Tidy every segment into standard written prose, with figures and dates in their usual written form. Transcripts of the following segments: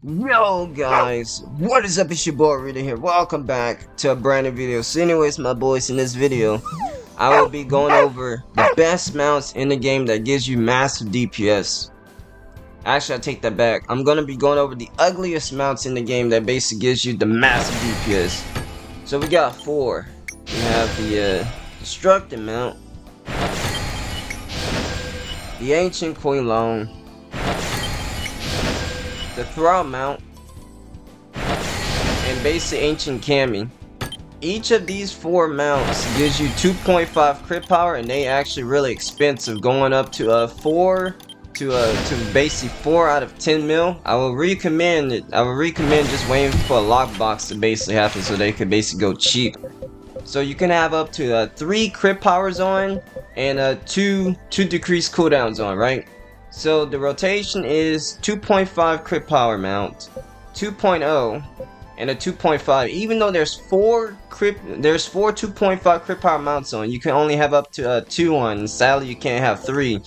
Yo guys, what is up? It's your boy Rita here. Welcome back to a brand new video. So anyways, my boys, in this video I will be going over the best mounts in the game that gives you massive DPS. Actually, I take that back. I'm gonna be going over the ugliest mounts in the game that basically gives you the massive DPS. So we got four. We have the Destructive mount, the Ancient Queen Long, the Thrall mount, and basic Ancient Cami. Each of these four mounts gives you 2.5 crit power, and they actually really expensive, going up to 4 to basically 4 out of 10 mil. I would recommend just waiting for a lockbox to basically happen so they could basically go cheap. So you can have up to 3 crit powers on and 2 decreased cooldowns on, right? So the rotation is 2.5 crit power mount, 2.0, and a 2.5. Even though there's four 2.5 crit power mounts on, you can only have up to 2 on. Sadly, you can't have 3.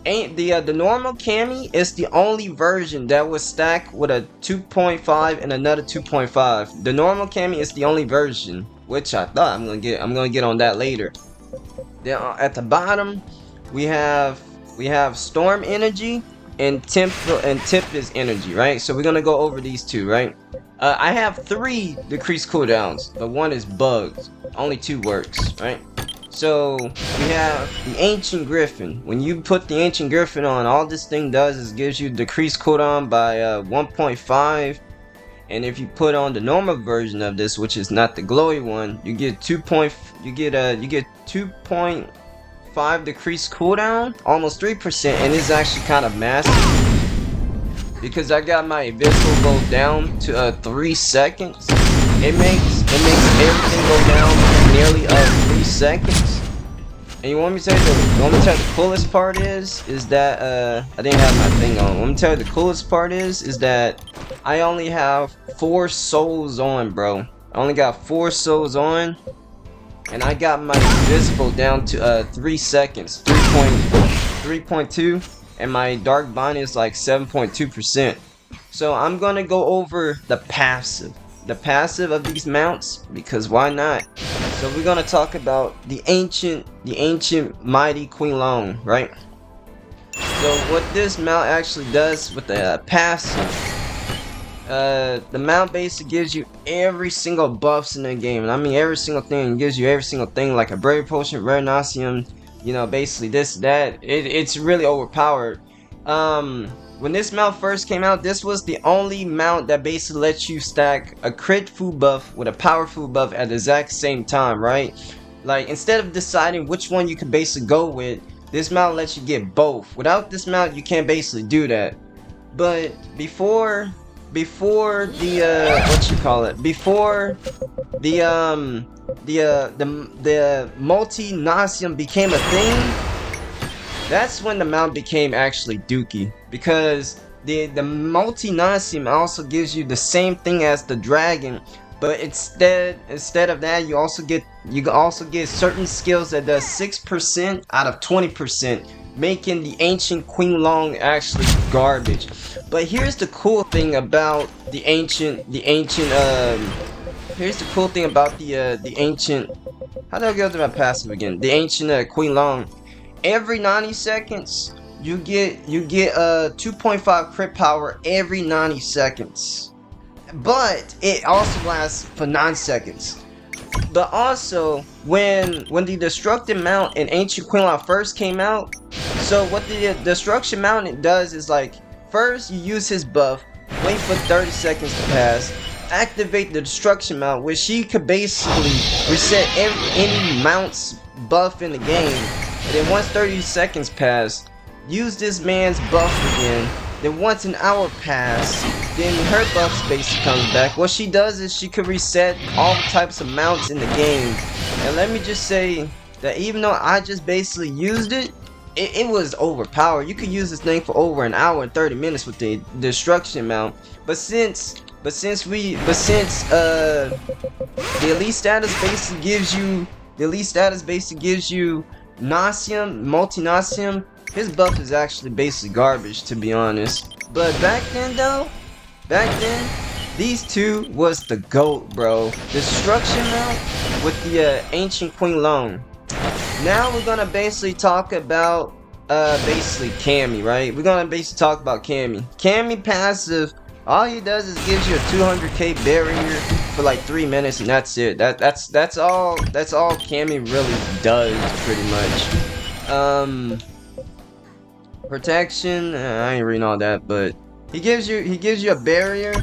The normal Cami is the only version that was stacked with a 2.5 and another 2.5. The normal Cami is the only version, which I thought I'm gonna get on that later. Then at the bottom we have Storm Energy and Tempest Energy, right? So we're gonna go over these two, right? I have 3 decreased cooldowns, but 1 is bugged. Only 2 works, right? So we have the Ancient Griffin. When you put the Ancient Griffin on, all this thing does is gives you decreased cooldown by 1.5. And if you put on the normal version of this, which is not the glowy one, you get 2.5 decreased cooldown, almost 3%, and it's actually kind of massive because I got my invisible go down to 3 seconds. It makes everything go down nearly 3 seconds. And you want me to tell you the coolest part is that I didn't have my thing on. Let me tell you the coolest part is that I only have 4 souls on, bro. I only got 4 souls on, and I got my invisible down to 3 seconds, 3.2, and my dark bind is like 7.2%. So I'm gonna go over the passive of these mounts, because why not? So we're gonna talk about the ancient mighty Queen Long, right? So what this mount actually does with the passive, the mount basically gives you every single buffs in the game, and I mean every single thing. It gives you every single thing, like a Brave Potion, Rare Nasium, you know, basically this, that. It's really overpowered. When this mount first came out, this was the only mount that basically lets you stack a crit food buff with a power food buff at the exact same time, right? Like, instead of deciding which one you could basically go with, this mount lets you get both. Without this mount, you can't basically do that. But before the multi-Nasium became a thing, that's when the mount became actually dookie, because the multi-Nasium also gives you the same thing as the dragon, but instead of that, you can also get certain skills that does 6% out of 20%, making the Ancient Queen Long actually garbage. But here's the cool thing about the ancient. Here's the cool thing about the ancient. How do I go to my passive again? The Ancient Queen Long. Every 90 seconds, you get 2.5 crit power every 90 seconds. But it also lasts for 9 seconds. But also, when the Destructive mount and Ancient Queen Long first came out, so what the Destruction mount does is, like, first you use his buff, wait for 30 seconds to pass, activate the Destruction mount, which she could basically reset any mount's buff in the game. And then once 30 seconds pass, use this man's buff again. Then once an hour pass, then her buff basically comes back. What she does is she could reset all types of mounts in the game. And let me just say that even though I just basically used it, it was overpowered. You could use this thing for over an hour and 30 minutes with the Destruction mount. But since the elite status basically gives you Nasium, multi-Nasium, his buff is actually basically garbage, to be honest. But back then though, back then, these two was the GOAT, bro. Destruction mount with the Ancient Queen Loan. Now we're gonna basically talk about basically Cammy, right? We're gonna basically talk about Cammy. Cammy passive, all he does is gives you a 200k barrier for like 3 minutes, and that's it. That's all Cammy really does, pretty much. Protection, I ain't reading all that, but he gives you a barrier,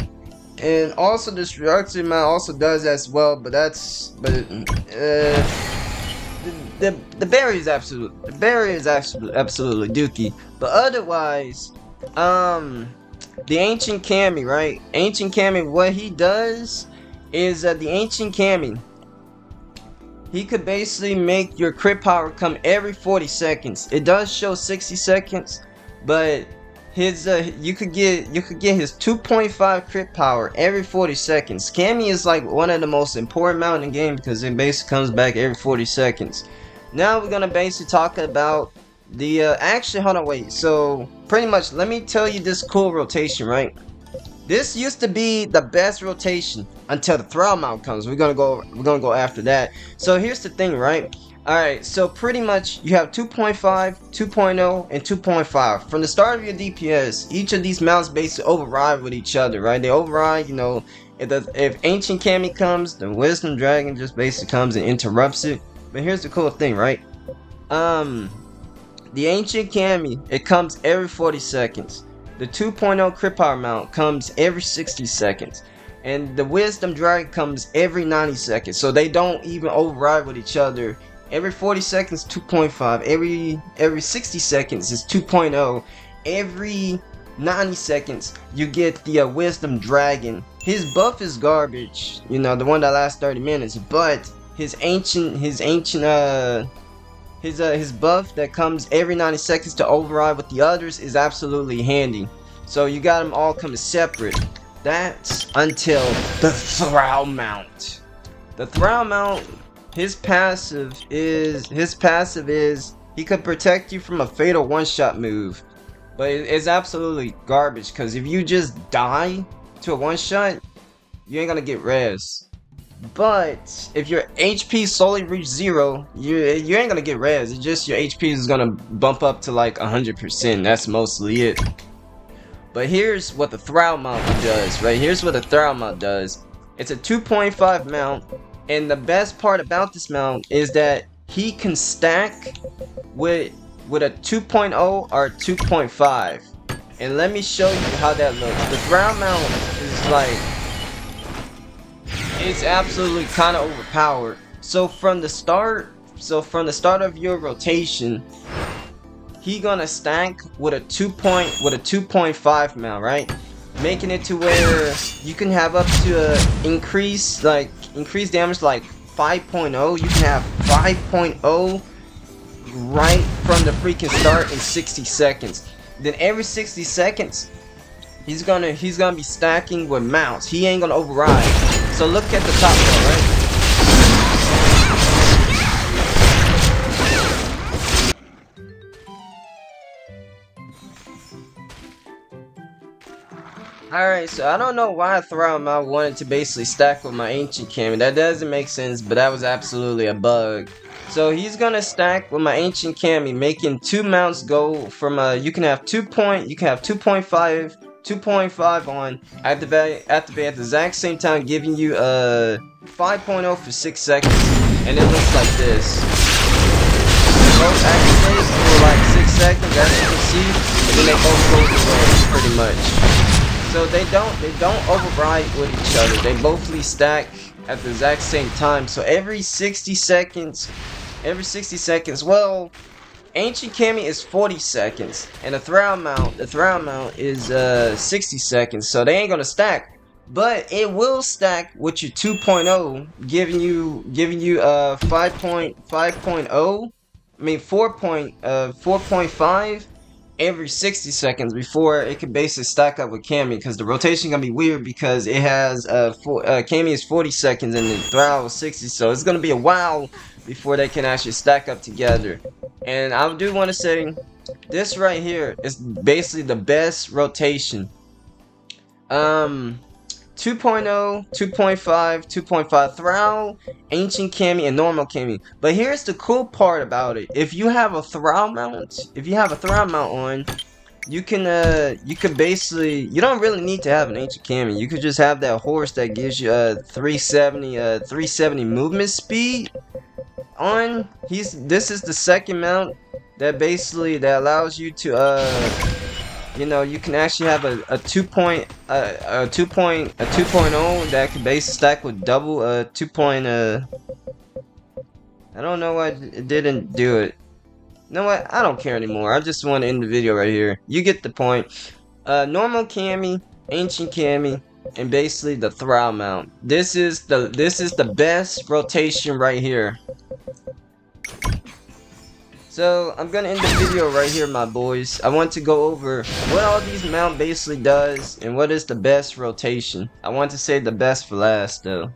and also destruction mount also does as well. But the barrier is absolutely dookie. But otherwise, the Ancient Cammy, right? Ancient Cammy, what he does is the Ancient Cammy, he could basically make your crit power come every 40 seconds. It does show 60 seconds, but his you could get his 2.5 crit power every 40 seconds. Cammy is like one of the most important mount in the game because it basically comes back every 40 seconds. Now we're gonna basically talk about the actually, hold on, wait. So pretty much, let me tell you this cool rotation, right? This used to be the best rotation until the Thrall mount comes. We're gonna go after that. So here's the thing, right? Alright, so pretty much you have 2.5, 2.0, and 2.5. From the start of your DPS, each of these mounts basically override with each other, right? They override, you know, if Ancient Cammy comes, the Wisdom Dragon just basically comes and interrupts it. But here's the cool thing, right? The Ancient Cammy, it comes every 40 seconds. The 2.0 crit power mount comes every 60 seconds. And the Wisdom Dragon comes every 90 seconds. So they don't even override with each other. Every 40 seconds, 2.5. Every 60 seconds is 2.0. Every 90 seconds, you get the Wisdom Dragon. His buff is garbage, you know, the one that lasts 30 minutes. But his buff that comes every 90 seconds to override with the others is absolutely handy. So you got them all coming separate. That's until the Thrall mount. The Thrall mount, his passive is he could protect you from a fatal one-shot move. But it's absolutely garbage, because if you just die to a one-shot, you ain't gonna get res. But if your HP slowly reach 0, you ain't gonna get res. It's just your HP is gonna bump up to like 100%. That's mostly it. But here's what the Thrall mount does, right? Here's what the Thrall mount does. It's a 2.5 mount, and the best part about this mount is that he can stack with a 2.0 or 2.5. And let me show you how that looks. The Thrall mount is like, it's absolutely kind of overpowered. So from the start of your rotation, he gonna stack with a 2.5 mount, right? Making it to where you can have up to increased damage like 5.0. You can have 5.0 right from the freaking start in 60 seconds. Then every 60 seconds, he's gonna be stacking with mounts. He ain't gonna override. So look at the top one, right? Alright, so I don't know why Thrall mount wanted to basically stack with my Ancient Cammy. That doesn't make sense, but that was absolutely a bug. So he's gonna stack with my Ancient Cammy, making two mounts go from you can have 2.5 on activate at the exact same time, giving you 5.0 for 6 seconds, and it looks like this. Both activate for like 6 seconds, as you can see, and then they both go away pretty much. So they don't override with each other. They bothly stack at the exact same time. So every 60 seconds, well, Ancient Cammy is 40 seconds, and the Thrall mount is 60 seconds. So they ain't gonna stack, but it will stack with your 2.0, giving you 4.5 every 60 seconds before it can basically stack up with Cammy, because the rotation gonna be weird because it has Cammy is 40 seconds and the Thrall is 60, so it's gonna be a while before they can actually stack up together. And I do want to say, this right here is basically the best rotation 2.0, 2.5, 2.5 Thrall, Ancient Cami, and Normal Cami. But here's the cool part about it. If you have a Thrall mount, on, you can basically, you don't really need to have an Ancient Cami. You could just have that horse that gives you 370 movement speed on. This is the second mount that basically allows you to you know, you can actually have a 2.0 that can basically stack with double 2. I don't know why it didn't do it. You know what? I don't care anymore. I just want to end the video right here. You get the point. Normal Cami, Ancient Cami, and basically the Thrall mount. This is the best rotation right here. So, I'm gonna end the video right here, my boys. I want to go over what all these mount basically does and what is the best rotation. I want to save the best for last, though.